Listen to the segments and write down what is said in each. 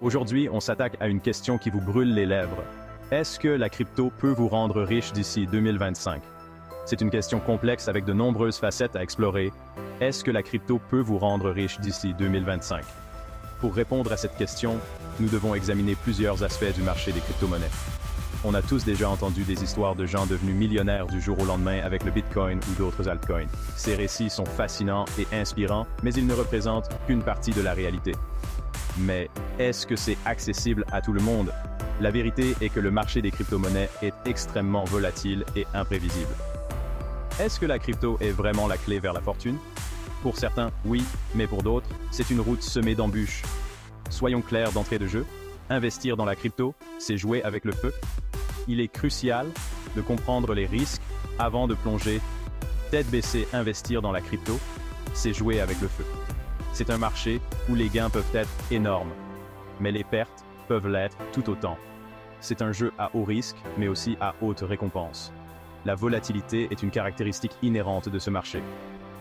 Aujourd'hui, on s'attaque à une question qui vous brûle les lèvres. Est-ce que la crypto peut vous rendre riche d'ici 2025? C'est une question complexe avec de nombreuses facettes à explorer. Est-ce que la crypto peut vous rendre riche d'ici 2025? Pour répondre à cette question, nous devons examiner plusieurs aspects du marché des crypto-monnaies. On a tous déjà entendu des histoires de gens devenus millionnaires du jour au lendemain avec le Bitcoin ou d'autres altcoins. Ces récits sont fascinants et inspirants, mais ils ne représentent qu'une partie de la réalité. Mais est-ce que c'est accessible à tout le monde? La vérité est que le marché des crypto-monnaies est extrêmement volatile et imprévisible. Est-ce que la crypto est vraiment la clé vers la fortune? Pour certains, oui, mais pour d'autres, c'est une route semée d'embûches. Soyons clairs d'entrée de jeu, investir dans la crypto, c'est jouer avec le feu. Il est crucial de comprendre les risques avant de plonger. Tête baissée, investir dans la crypto, c'est jouer avec le feu. C'est un marché où les gains peuvent être énormes, mais les pertes peuvent l'être tout autant. C'est un jeu à haut risque, mais aussi à haute récompense. La volatilité est une caractéristique inhérente de ce marché.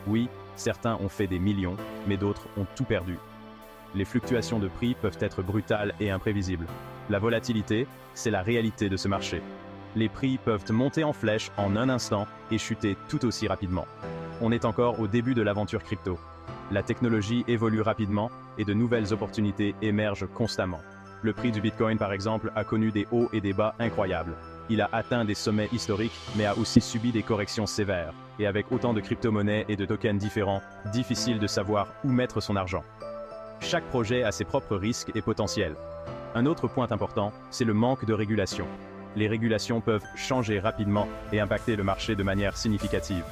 Oui, certains ont fait des millions, mais d'autres ont tout perdu. Les fluctuations de prix peuvent être brutales et imprévisibles. La volatilité, c'est la réalité de ce marché. Les prix peuvent monter en flèche en un instant et chuter tout aussi rapidement. On est encore au début de l'aventure crypto. La technologie évolue rapidement et de nouvelles opportunités émergent constamment. Le prix du Bitcoin, par exemple, a connu des hauts et des bas incroyables. Il a atteint des sommets historiques, mais a aussi subi des corrections sévères. Et avec autant de crypto-monnaies et de tokens différents, difficile de savoir où mettre son argent. Chaque projet a ses propres risques et potentiels. Un autre point important, c'est le manque de régulation. Les régulations peuvent changer rapidement et impacter le marché de manière significative.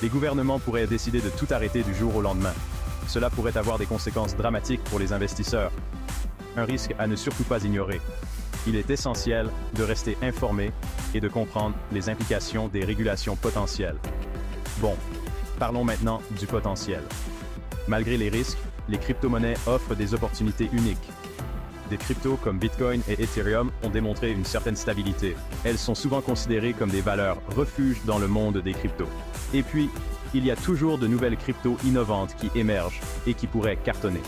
Les gouvernements pourraient décider de tout arrêter du jour au lendemain. Cela pourrait avoir des conséquences dramatiques pour les investisseurs. Un risque à ne surtout pas ignorer. Il est essentiel de rester informé et de comprendre les implications des régulations potentielles. Bon, parlons maintenant du potentiel. Malgré les risques, les crypto-monnaies offrent des opportunités uniques. Des cryptos comme Bitcoin et Ethereum ont démontré une certaine stabilité. Elles sont souvent considérées comme des valeurs refuges dans le monde des cryptos. Et puis, il y a toujours de nouvelles cryptos innovantes qui émergent et qui pourraient cartonner.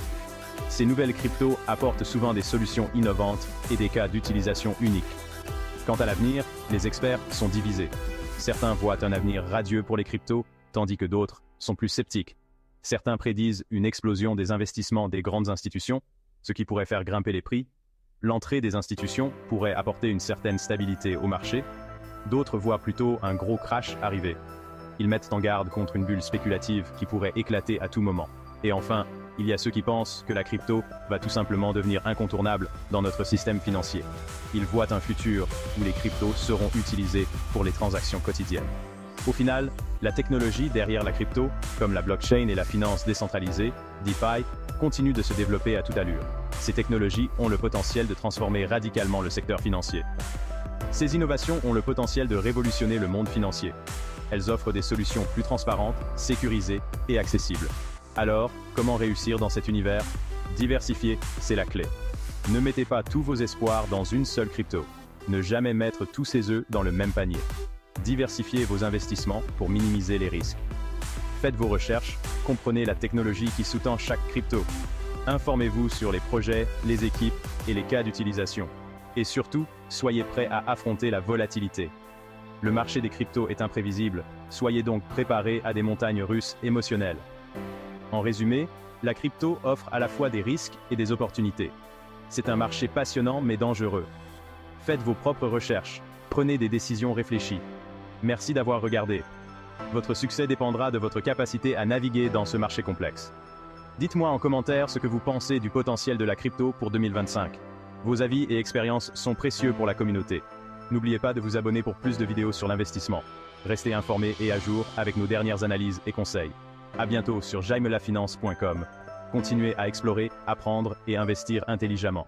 Ces nouvelles cryptos apportent souvent des solutions innovantes et des cas d'utilisation uniques. Quant à l'avenir, les experts sont divisés. Certains voient un avenir radieux pour les cryptos, tandis que d'autres sont plus sceptiques. Certains prédisent une explosion des investissements des grandes institutions, ce qui pourrait faire grimper les prix. L'entrée des institutions pourrait apporter une certaine stabilité au marché. D'autres voient plutôt un gros crash arriver. Ils mettent en garde contre une bulle spéculative qui pourrait éclater à tout moment. Et enfin, il y a ceux qui pensent que la crypto va tout simplement devenir incontournable dans notre système financier. Ils voient un futur où les cryptos seront utilisés pour les transactions quotidiennes. Au final, la technologie derrière la crypto, comme la blockchain et la finance décentralisée, DeFi, continue de se développer à toute allure. Ces technologies ont le potentiel de transformer radicalement le secteur financier. Ces innovations ont le potentiel de révolutionner le monde financier. Elles offrent des solutions plus transparentes, sécurisées et accessibles. Alors, comment réussir dans cet univers? Diversifier, c'est la clé. Ne mettez pas tous vos espoirs dans une seule crypto. Ne jamais mettre tous ses œufs dans le même panier. Diversifiez vos investissements pour minimiser les risques. Faites vos recherches, comprenez la technologie qui sous-tend chaque crypto. Informez-vous sur les projets, les équipes et les cas d'utilisation. Et surtout, soyez prêts à affronter la volatilité. Le marché des cryptos est imprévisible, soyez donc préparés à des montagnes russes émotionnelles. En résumé, la crypto offre à la fois des risques et des opportunités. C'est un marché passionnant mais dangereux. Faites vos propres recherches, prenez des décisions réfléchies. Merci d'avoir regardé. Votre succès dépendra de votre capacité à naviguer dans ce marché complexe. Dites-moi en commentaire ce que vous pensez du potentiel de la crypto pour 2025. Vos avis et expériences sont précieux pour la communauté. N'oubliez pas de vous abonner pour plus de vidéos sur l'investissement. Restez informés et à jour avec nos dernières analyses et conseils. À bientôt sur jaimelafinance.com. Continuez à explorer, apprendre et investir intelligemment.